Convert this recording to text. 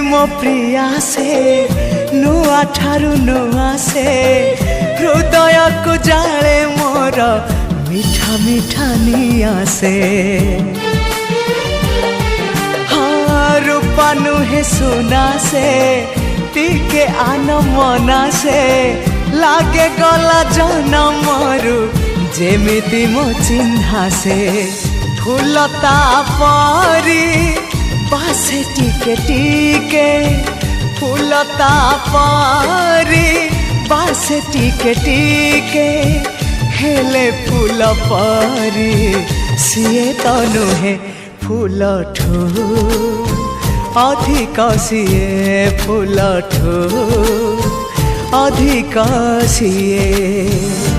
मो प्रिया से नुआ ठारू नुआ से हृदय को जाले मोर मीठा मीठा निया से। हाँ रूपा नुहे सुना से टिके आन मना से लागे गला जनमरु जेमिति मो चिन्हा से। फूलता परी बासे टिके टिके फूलता परी बासे टिके टिके हेले फूल परी सीए तो नुहे फूल ठू अधिक सीए फूल ठू अधिक सीए।